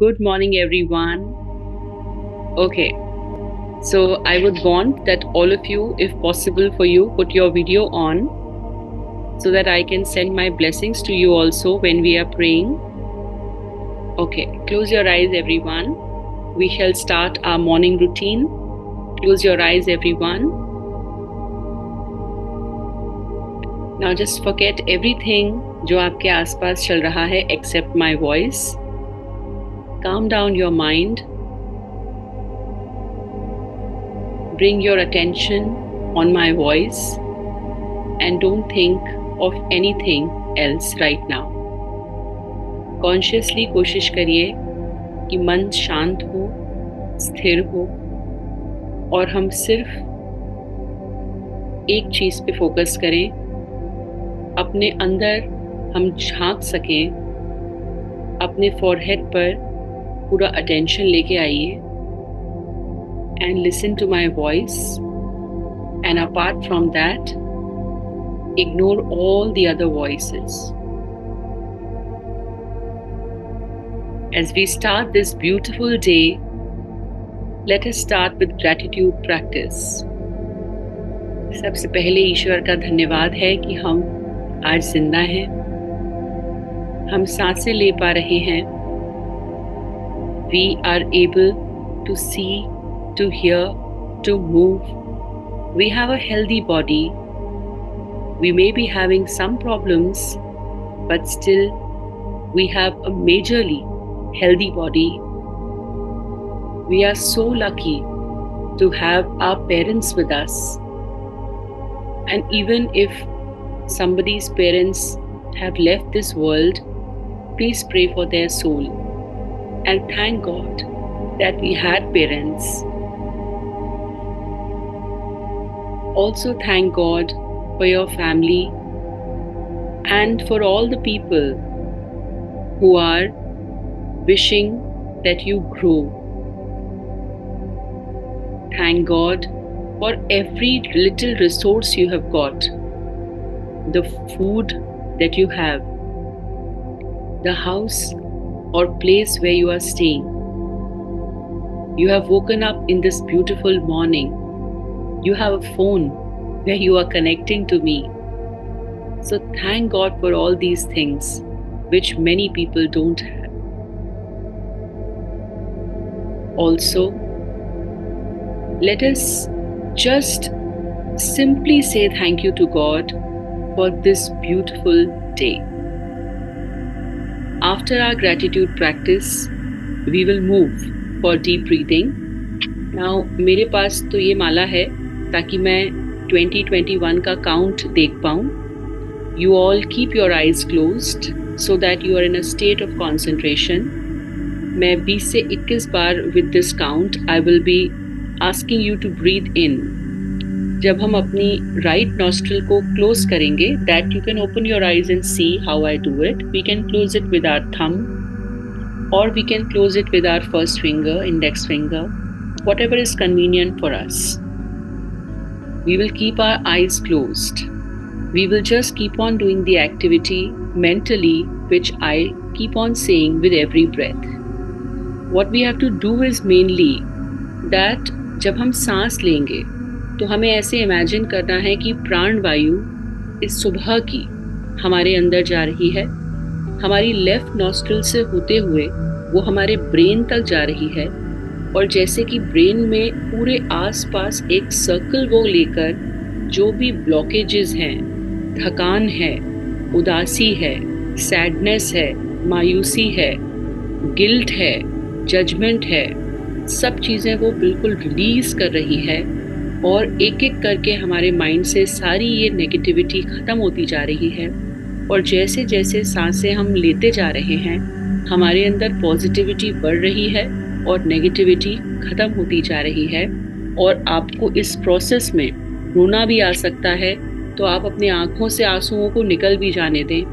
Good morning, everyone. Okay, so I would want that all of you, if possible for you, put your video on so that I can send my blessings to you also when we are praying. Okay, close your eyes, everyone. We shall start our morning routine. Close your eyes, everyone. Now just forget everything जो आपके आसपास चल रहा है except my voice. Calm down your mind. Bring your attention on my voice and don't think of anything else right now. Consciously कोशिश करिए कि मन शांत हो, स्थिर हो और हम सिर्फ एक चीज़ पे फोकस करें, अपने अंदर हम झांक सकें, अपने फॉरहेड पर पूरा अटेंशन लेके आइए and listen to my voice, and apart from that, ignore all the other voices. As we start this beautiful day, let us start with gratitude practice. सबसे पहले ईश्वर का धन्यवाद है कि हम आज जिंदा हैं, हम सांसें ले पा रहे हैं. We are able to see, to hear, to move. We have a healthy body. We may be having some problems, but still we have a majorly healthy body. We are so lucky to have our parents with us. And even if somebody's parents have left this world, please pray for their soul and thank God that we had parents. Also thank God for your family and for all the people who are wishing that you grow. Thank God for every little resource you have got, the food that you have, the house or place where you are staying. You have woken up in this beautiful morning. You have a phone where you are connecting to me. So thank God for all these things which many people don't have. Also, let us just simply say thank you to God for this beautiful day. After our gratitude practice, we will move for deep breathing. Now, मेरे पास तो ये माला है ताकि मैं 2021 का count देख पाऊँ. You all keep your eyes closed so that you are in a state of concentration. मैं 20 से 21 बार with this count I will be asking you to breathe in. जब हम अपनी right nostril को close करेंगे, that you can open your eyes and see how I do it. We can close it with our thumb or we can close it with our first finger, index finger, whatever is convenient for us. We will keep our eyes closed. We will just keep on doing the activity mentally, which I keep on saying with every breath. What we have to do is mainly that जब हम सांस लेंगे तो हमें ऐसे imagine करना है कि प्राण वायु इस सुबह की हमारे अंदर जा रही है, हमारी लेफ्ट नॉस्ट्रिल से होते हुए वो हमारे ब्रेन तक जा रही है और जैसे कि ब्रेन में पूरे आसपास एक सर्कल वो लेकर जो भी ब्लॉकेजेस हैं, थकान है, उदासी है, सैडनेस है, मायूसी है, गिल्ट है, जजमेंट है, सब चीज़ें वो बिल्कुल रिलीज़ कर रही है और एक एक करके हमारे माइंड से सारी ये नेगेटिविटी ख़त्म होती जा रही है. और जैसे जैसे सांसें हम लेते जा रहे हैं, हमारे अंदर पॉजिटिविटी बढ़ रही है और नेगेटिविटी ख़त्म होती जा रही है. और आपको इस प्रोसेस में रोना भी आ सकता है, तो आप अपने आँखों से आंसुओं को निकल भी जाने दें.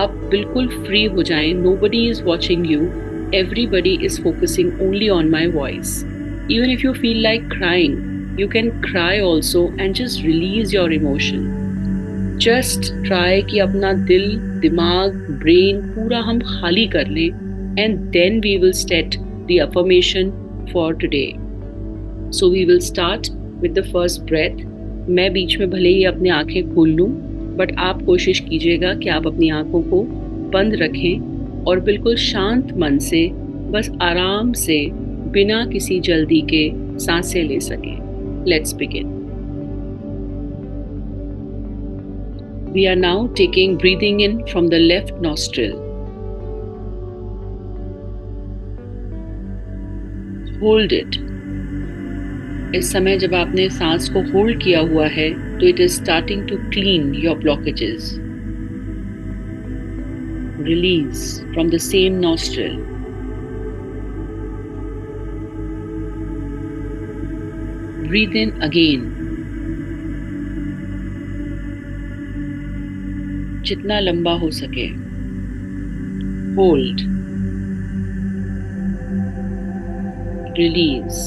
आप बिल्कुल फ्री हो जाएं. Nobody is watching you. Everybody is focusing only on my voice. Even if you feel like crying, you can cry also and just release your emotion. Just try कि अपना दिल, दिमाग, ब्रेन पूरा हम खाली कर लें and then we will set the affirmation for today. So we will start with the first breath. मैं बीच में भले ही अपनी आंखें खोल लूँ, बट आप कोशिश कीजिएगा कि आप अपनी आंखों को बंद रखें और बिल्कुल शांत मन से बस आराम से बिना किसी जल्दी के सांसें ले सकें. Let's begin. We are now taking breathing in from the left nostril. Hold it. इस समय जब आपने सांस को होल्ड किया हुआ है तो it is starting to clean your blockages. Release from the same nostril. Breathe in again. जितना लंबा हो सके. Hold. Release.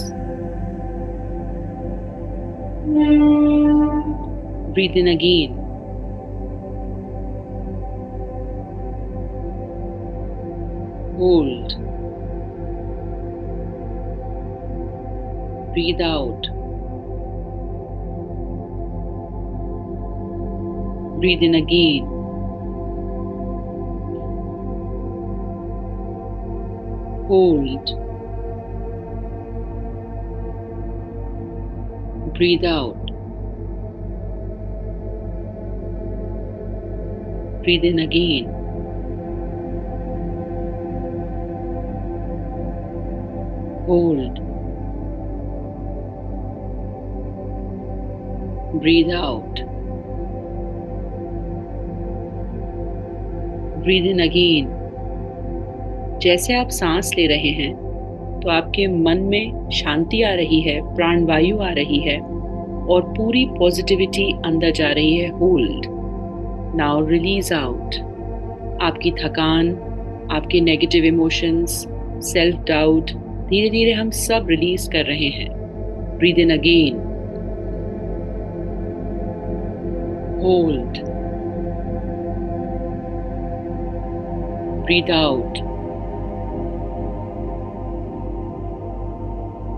Breathe in again. Hold. Breathe out. Breathe in again. Hold. Breathe out. Breathe in again. Hold. Breathe out. Breathe in again. जैसे आप सांस ले रहे हैं तो आपके मन में शांति आ रही है, प्राणवायु आ रही है और पूरी पॉजिटिविटी अंदर जा रही है. होल्ड. Now release out. आपकी थकान, आपके नेगेटिव इमोशंस, सेल्फ डाउट धीरे धीरे हम सब रिलीज कर रहे हैं. Breathe in again. Hold. Breathe out.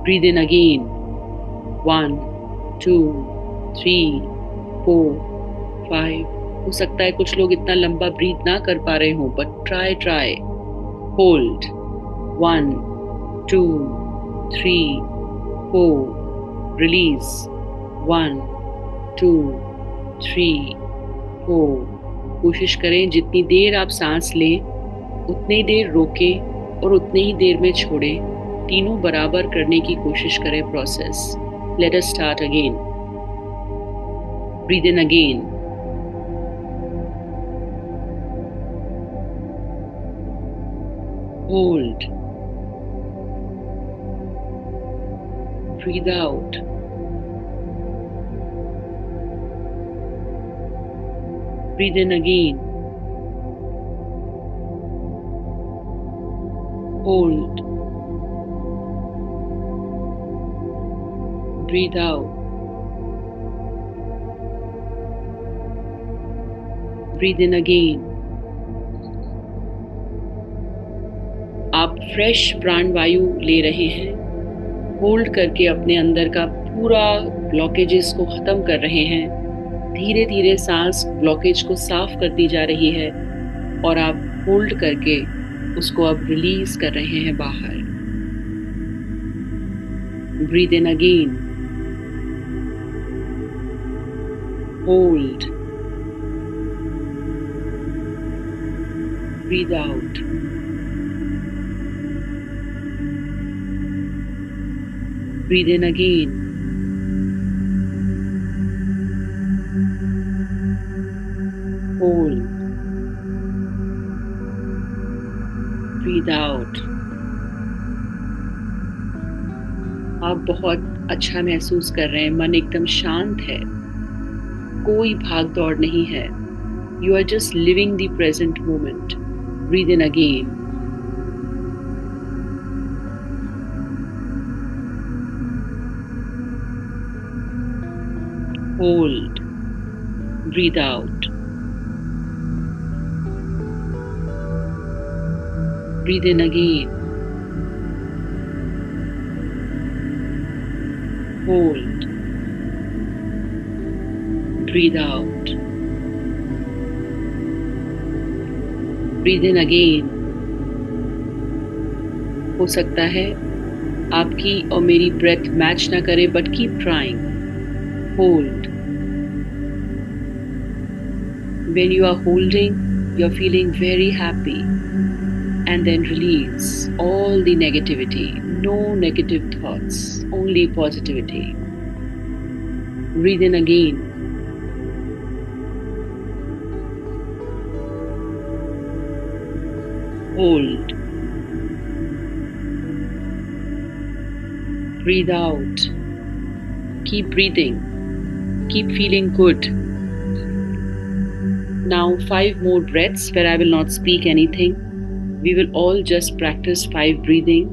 Breathe in again. 1, 2, 3, 4, 5. हो सकता है कुछ लोग इतना लंबा ब्रीथ ना कर पा रहे हों, बट ट्राई. होल्ड. 1, 2, 3, 4. रिलीज. 1, 2, 3, 4. कोशिश करें जितनी देर आप सांस लें उतनी देर रोकें और उतनी ही देर में छोड़ें. तीनों बराबर करने की कोशिश करें process. Let us start again. Breathe in again. Hold. Breathe out. Breathe in again. Hold. Breathe out. Breathe in again. आप फ्रेश प्राणवायु ले रहे हैं. होल्ड करके अपने अंदर का पूरा ब्लॉकेजेस को ख़त्म कर रहे हैं. धीरे धीरे सांस ब्लॉकेज को साफ करती जा रही है और आप होल्ड करके उसको अब रिलीज कर रहे हैं बाहर. Breathe in again. Hold. Breathe out. Breathe in again. Hold. Breathe out. आप बहुत अच्छा महसूस कर रहे हैं. मन एकदम शांत है. कोई भाग दौड़ नहीं है. You are just living the present moment. Breathe in again. Hold. Breathe out. Breathe in again. Hold. Breathe out. Breathe in again. हो सकता है आपकी और मेरी ब्रेथ मैच ना करे, but keep trying. Hold. When you are holding, you're feeling very happy. And then release all the negativity. No negative thoughts, only positivity. Breathe in again. Hold. Breathe out. Keep breathing. Keep feeling good. Now 5 more breaths where I will not speak anything. We will all just practice 5 breathing,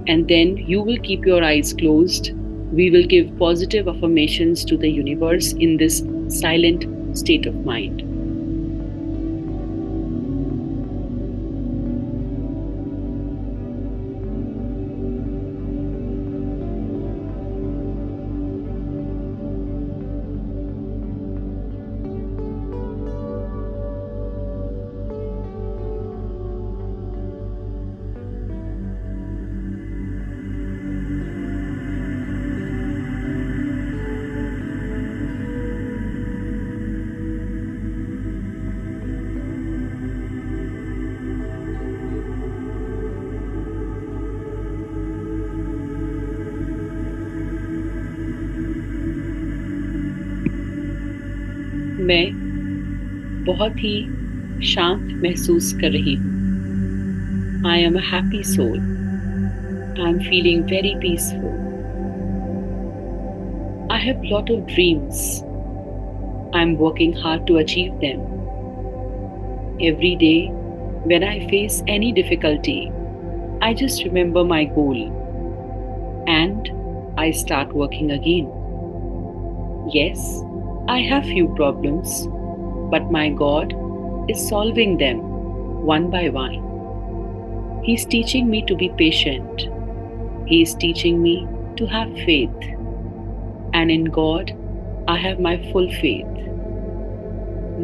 and then you will keep your eyes closed. We will give positive affirmations to the universe in this silent state of mind. मैं बहुत ही शांत महसूस कर रही हूँ. I am a happy soul. I am feeling very peaceful. I have lot of dreams. I am working hard to achieve them. Every day, when I face any difficulty, I just remember my goal and I start working again. Yes, I have few problems, but my God is solving them one by one. He is teaching me to be patient. He is teaching me to have faith. And in God, I have my full faith.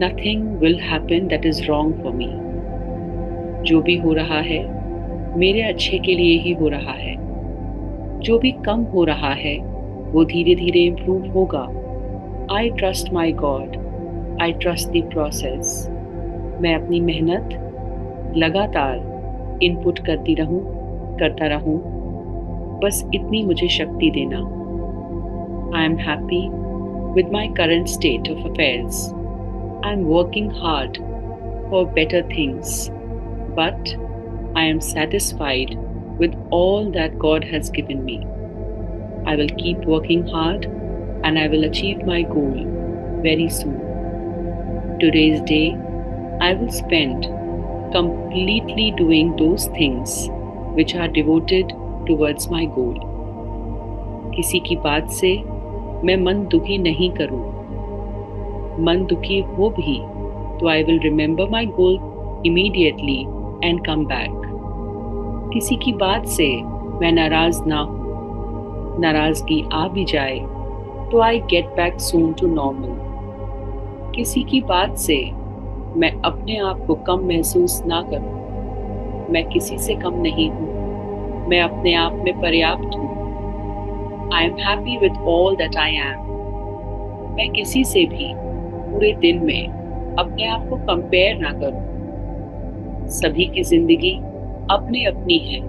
Nothing will happen that is wrong for me. जो भी हो रहा है, मेरे अच्छे के लिए ही हो रहा है. जो भी कम हो रहा है, वो धीरे धीरे इम्प्रूव होगा. I trust my God. I trust the process. मैं अपनी मेहनत लगातार इनपुट करता रहूं. बस इतनी मुझे शक्ति देना. I am happy with my current state of affairs. I am working hard for better things, but I am satisfied with all that God has given me. I will keep working hard and I will achieve my goal very soon. Today's day, I will spend completely doing those things which are devoted towards my goal. किसी की बात से मैं मन दुखी नहीं करूं. मन दुखी हो भी तो I will remember my goal immediately and come back. किसी की बात से मैं नाराज ना हूं. नाराजगी आ भी जाए तो I get back soon to normal. किसी की बात से मैं अपने आप को कम महसूस ना करूं. मैं किसी से कम नहीं हूं. मैं अपने आप में पर्याप्त हूं. I am happy with all that I am. मैं किसी से भी पूरे दिन में अपने आप को कंपेयर ना करूं. सभी की जिंदगी अपनी अपनी है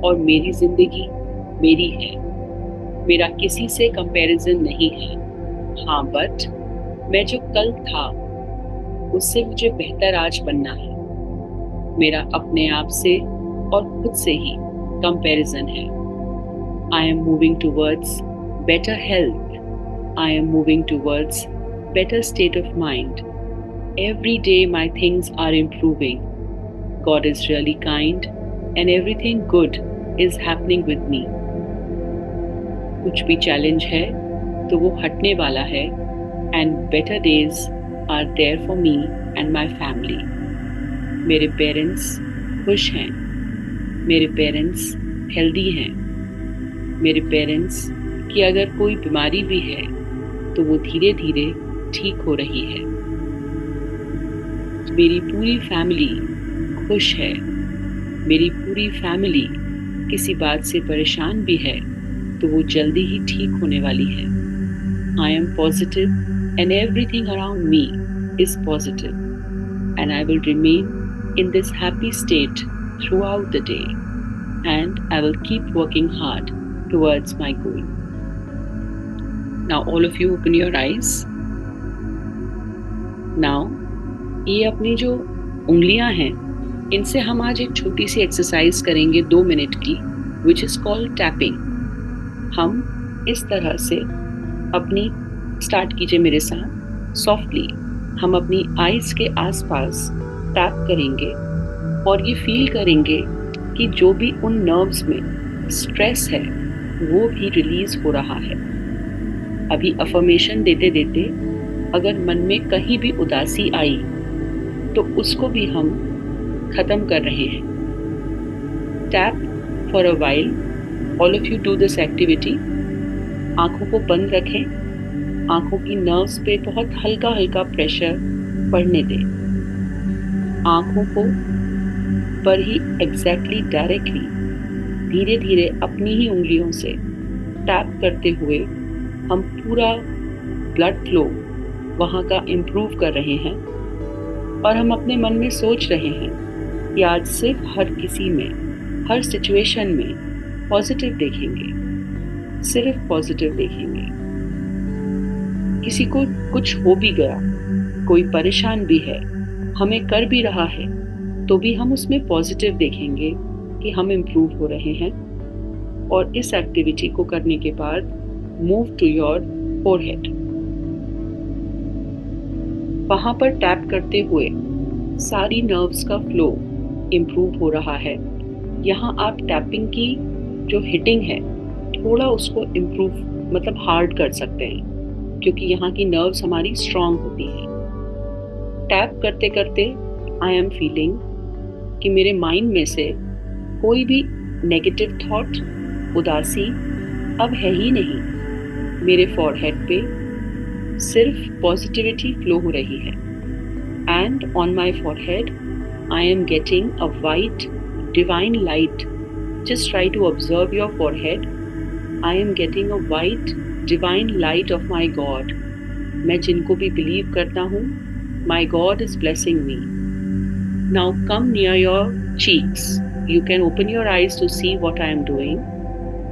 और मेरी जिंदगी मेरी है. मेरा किसी से कंपैरिजन नहीं है. हाँ, बट मैं जो कल था उससे मुझे बेहतर आज बनना है. मेरा अपने आप से और खुद से ही कंपैरिजन है. I am moving towards better health. I am moving towards better state of mind. Every day my things are improving. God is really kind and everything good is happening with me. कुछ भी challenge है तो वो हटने वाला है. And better days are there for me and my family. मेरे parents खुश हैं. मेरे पेरेंट्स हेल्दी हैं। मेरे पेरेंट्स की अगर कोई बीमारी भी है तो वो धीरे धीरे ठीक हो रही है। मेरी पूरी फैमिली खुश है। मेरी पूरी फैमिली किसी बात से परेशान भी है तो वो जल्दी ही ठीक होने वाली है। I am positive and everything around me is positive, and I will remain in this happy state throughout the day, and I will keep working hard towards my goal. Now all of you open your eyes. Now ये अपनी जो उंगलियां हैं इनसे हम आज एक छोटी सी एक्सरसाइज करेंगे 2 मिनट की, which is called tapping. हम इस तरह से अपनी स्टार्ट कीजिए मेरे साथ सॉफ्टली। हम अपनी आईज के आसपास टैप करेंगे और ये फील करेंगे कि जो भी उन नर्व्स में स्ट्रेस है वो भी रिलीज हो रहा है। अभी अफर्मेशन देते देते अगर मन में कहीं भी उदासी आई तो उसको भी हम खत्म कर रहे हैं। Tap for a while. All of you do this activity. आंखों को बंद रखें। आंखों की नर्व्स पे बहुत हल्का हल्का प्रेशर पड़ने दें। आंखों को पर ही एग्जैक्टली डायरेक्टली धीरे धीरे अपनी ही उंगलियों से टैप करते हुए हम पूरा ब्लड फ्लो वहाँ का इम्प्रूव कर रहे हैं। और हम अपने मन में सोच रहे हैं कि आज सिर्फ हर किसी में, हर सिचुएशन में पॉजिटिव देखेंगे, सिर्फ पॉजिटिव देखेंगे। किसी को कुछ हो भी गया, कोई परेशान भी है, हमें कर भी रहा है, तो भी हम उसमें पॉजिटिव देखेंगे कि हम इम्प्रूव हो रहे हैं। और इस एक्टिविटी को करने के बाद मूव टू योर फोरहेड। वहाँ पर टैप करते हुए सारी नर्व्स का फ्लो इम्प्रूव हो रहा है। यहाँ आप टैपिंग की जो हिटिंग है थोड़ा उसको इम्प्रूव मतलब हार्ड कर सकते हैं, क्योंकि यहाँ की नर्व्स हमारी स्ट्रांग होती हैं। टैप करते करते आई एम फीलिंग कि मेरे माइंड में से कोई भी नेगेटिव थॉट, उदासी अब है ही नहीं। मेरे फॉरहेड पे सिर्फ पॉजिटिविटी फ्लो हो रही है। And on my forehead I am getting a white divine light. Just try to observe your forehead. I am getting a white divine light of my God. मैं जिनको भी बिलीव करता हूँ, my God is blessing me. Now come near your cheeks. You can open your eyes to see what I am doing.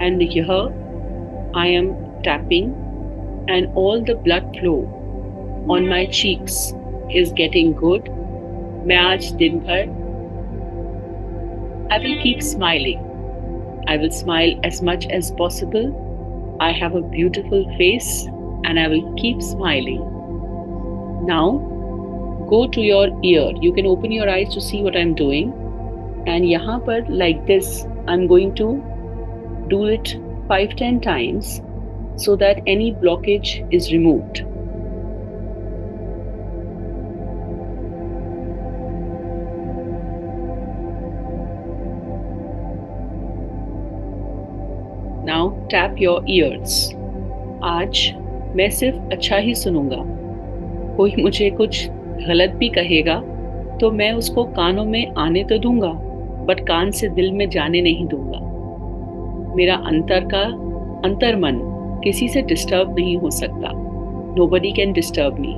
And here I am tapping, and all the blood flow on my cheeks is getting good. मैं आज दिन भर I will keep smiling. I will smile as much as possible. I have a beautiful face and I will keep smiling. Now go to your ear. You can open your eyes to see what I'm doing. And यहाँ पर like this, I'm going to do it 5-10 times so that any blockage is removed. Now tap your ears. आज मैं सिर्फ अच्छा ही सुनूंगा। कोई मुझे कुछ गलत भी कहेगा तो मैं उसको कानों में आने तो दूंगा, बट कान से दिल में जाने नहीं दूंगा। मेरा अंतर्मन किसी से डिस्टर्ब नहीं हो सकता। Nobody can disturb me.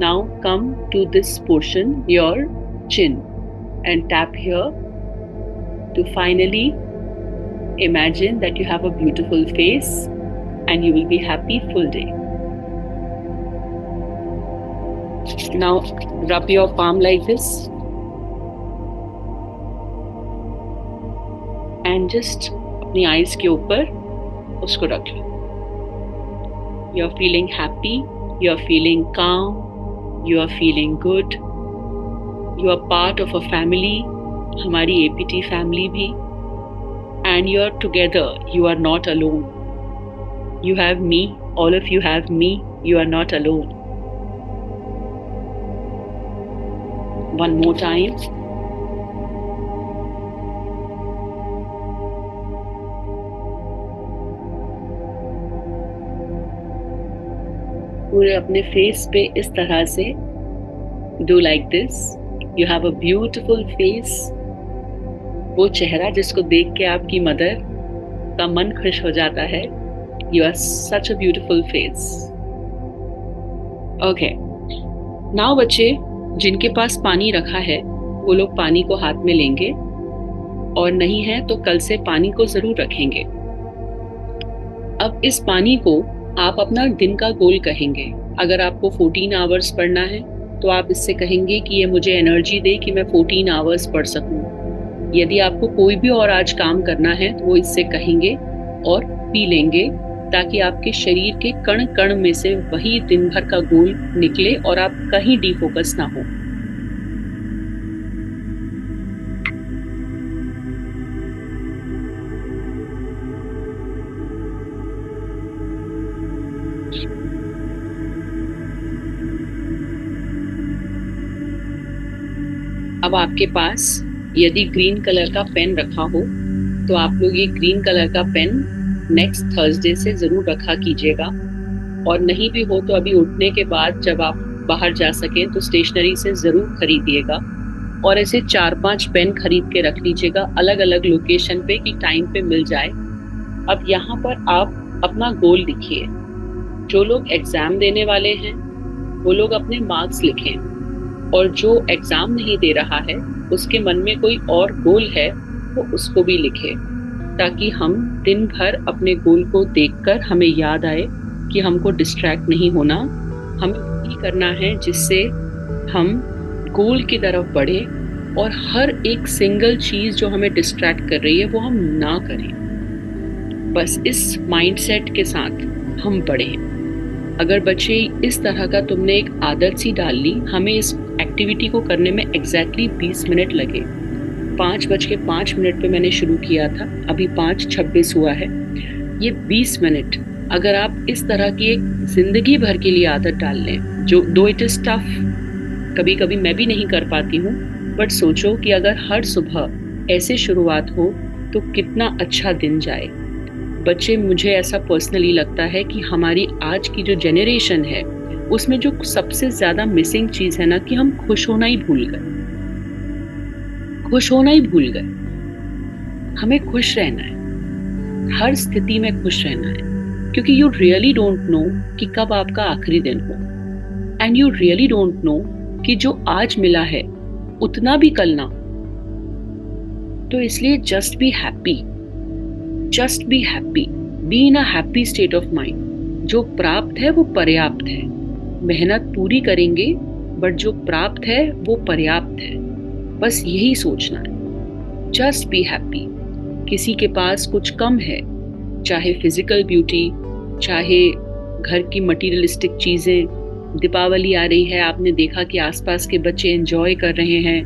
Now come to this portion, your chin, and tap here to finally imagine that you have a beautiful face and you will be happy full day. Now rub your palm like this and just अपनी eyes के ऊपर उसको रख लो। You are feeling happy, you are feeling calm, you are feeling good. You are part of a family, हमारी APT family भी, and you are together. You are not alone. You have me, all of you have me. You are not alone. One more time. पूरे अपने face पे इस तरह से do like this. You have a beautiful face. वो चेहरा जिसको देख के आपकी मदर का मन खुश हो जाता है. You are such a beautiful face. Okay, now बच्चे जिनके पास पानी रखा है वो लोग पानी को हाथ में लेंगे, और नहीं है तो कल से पानी को जरूर रखेंगे. अब इस पानी को आप अपना दिन का गोल कहेंगे. अगर आपको 14 आवर्स पढ़ना है तो आप इससे कहेंगे कि ये मुझे एनर्जी दे कि मैं 14 आवर्स पढ़ सकूं. यदि आपको कोई भी और आज काम करना है तो वो इससे कहेंगे और पी लेंगे, ताकि आपके शरीर के कण कण में से वही दिन भर का गोल निकले और आप कहीं डिफोकस ना हो. अब आपके पास यदि ग्रीन कलर का पेन रखा हो तो आप लोग ये ग्रीन कलर का पेन नेक्स्ट थर्सडे से जरूर रखा कीजिएगा. और नहीं भी हो तो अभी उठने के बाद जब आप बाहर जा सकें तो स्टेशनरी से जरूर खरीदिएगा. और ऐसे 4-5 पेन खरीद के रख लीजिएगा अलग अलग लोकेशन पे कि टाइम पे मिल जाए. अब यहाँ पर आप अपना गोल लिखिए. जो लोग एग्जाम देने वाले हैं वो लोग अपने मार्क्स लिखें, और जो एग्जाम नहीं दे रहा है उसके मन में कोई और गोल है वो उसको भी लिखे, ताकि हम दिन भर अपने गोल को देखकर हमें याद आए कि हमको डिस्ट्रैक्ट नहीं होना. हमें यही करना है जिससे हम गोल की तरफ बढ़े, और हर एक सिंगल चीज जो हमें डिस्ट्रैक्ट कर रही है वो हम ना करें. बस इस माइंडसेट के साथ हम बढ़ें. अगर बच्चे इस तरह का तुमने एक आदत सी डाल ली, हमें इस एक्टिविटी को करने में एग्जैक्टली 20 मिनट लगे. 5:05 पे मैंने शुरू किया था, अभी 5:26 हुआ है. ये 20 मिनट अगर आप इस तरह की एक जिंदगी भर के लिए आदत डाल लें, जो दो इट इज टफ, कभी कभी मैं भी नहीं कर पाती हूँ, बट सोचो कि अगर हर सुबह ऐसे शुरुआत हो तो कितना अच्छा दिन जाए. बच्चे, मुझे ऐसा पर्सनली लगता है कि हमारी आज की जो जेनरेशन है उसमें जो सबसे ज्यादा मिसिंग चीज है ना, कि हम खुश होना ही भूल गए. खुश होना ही भूल गए. हमें खुश रहना है, हर स्थिति में खुश रहना है, क्योंकि यू रियली डोंट नो कि कब आपका आखिरी दिन हो. And you really don't know कि जो आज मिला है उतना भी कल ना. तो इसलिए just be happy. Just be happy. Be in a happy state of mind. जो प्राप्त है वो पर्याप्त है. मेहनत पूरी करेंगे, बट जो प्राप्त है वो पर्याप्त है. बस यही सोचना है. Just be happy. किसी के पास कुछ कम है, चाहे फिजिकल ब्यूटी, चाहे घर की मटीरियलिस्टिक चीजें. दीपावली आ रही है, आपने देखा कि आसपास के बच्चे एंजॉय कर रहे हैं,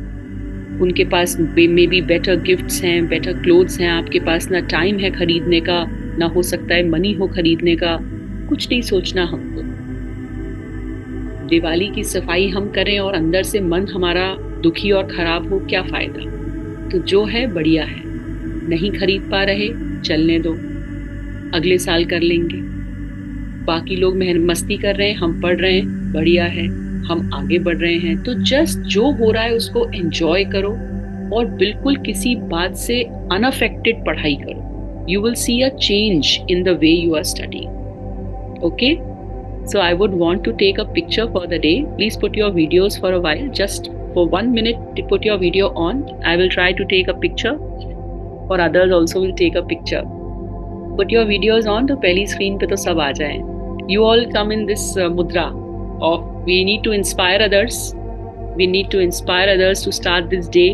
उनके पास मे बी बेटर गिफ्ट्स हैं, बेटर क्लोथ्स हैं. आपके पास ना टाइम है खरीदने का, ना हो सकता है मनी हो खरीदने का. कुछ नहीं सोचना हमको. दिवाली की सफाई हम करें और अंदर से मन हमारा दुखी और खराब हो, क्या फायदा. तो जो है बढ़िया है. नहीं खरीद पा रहे, चलने दो, अगले साल कर लेंगे. बाकी लोग मस्ती कर रहे हैं, हम पढ़ रहे हैं, बढ़िया है, हम आगे बढ़ रहे हैं. तो जस्ट जो हो रहा है उसको एंजॉय करो, और बिल्कुल किसी बात से अनअफेक्टेड पढ़ाई करो. You will see a change in the way you are studying. Okay, so I would want to take a picture for the day. Please put your videos for a while, just for 1 minute to put your video on. I will try to take a picture, or others also will take a picture. Put your videos on तो पहली screen पे तो सब आ जाए. You all come in this mudra of we need to inspire others. We need to inspire others to start this day.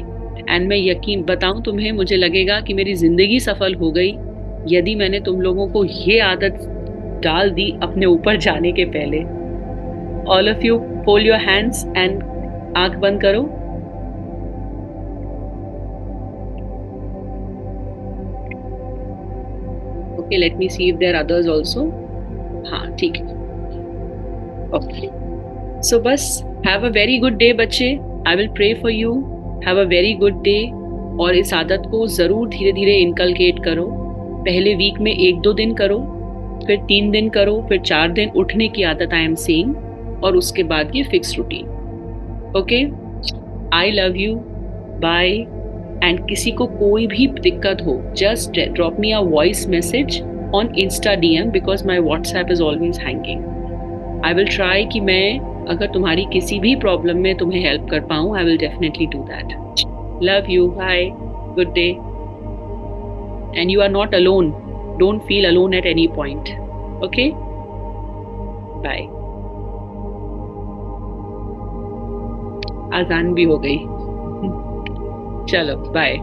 And मैं यकीन बताऊं तुम्हें, मुझे लगेगा कि मेरी जिंदगी सफल हो गई यदि मैंने तुम लोगों को ये आदत डाल दी अपने ऊपर जाने के पहले. All of you fold your hands and आंख बंद करो. Okay, let me see if there are others also. हाँ, ठीक है. Okay. So बस have a very good day बच्चे. I will pray for you. Have a very good day. और इस आदत को जरूर धीरे धीरे इनकलकेट करो. पहले वीक में 1-2 दिन करो, फिर 3 दिन करो, फिर 4 दिन उठने की आदत आई एम सेइंग, और उसके बाद ये fix routine. Okay, I love you, bye. And किसी को कोई भी दिक्कत हो, just drop me a voice message on insta DM because my WhatsApp is always hanging. I will try कि मैं अगर तुम्हारी किसी भी प्रॉब्लम में तुम्हें हेल्प कर पाऊँ, I will definitely do that. Love you, bye, good day. And you are not alone. Don't feel alone at any point. Okay? Bye. आजान भी हो गई. चलो, बाय.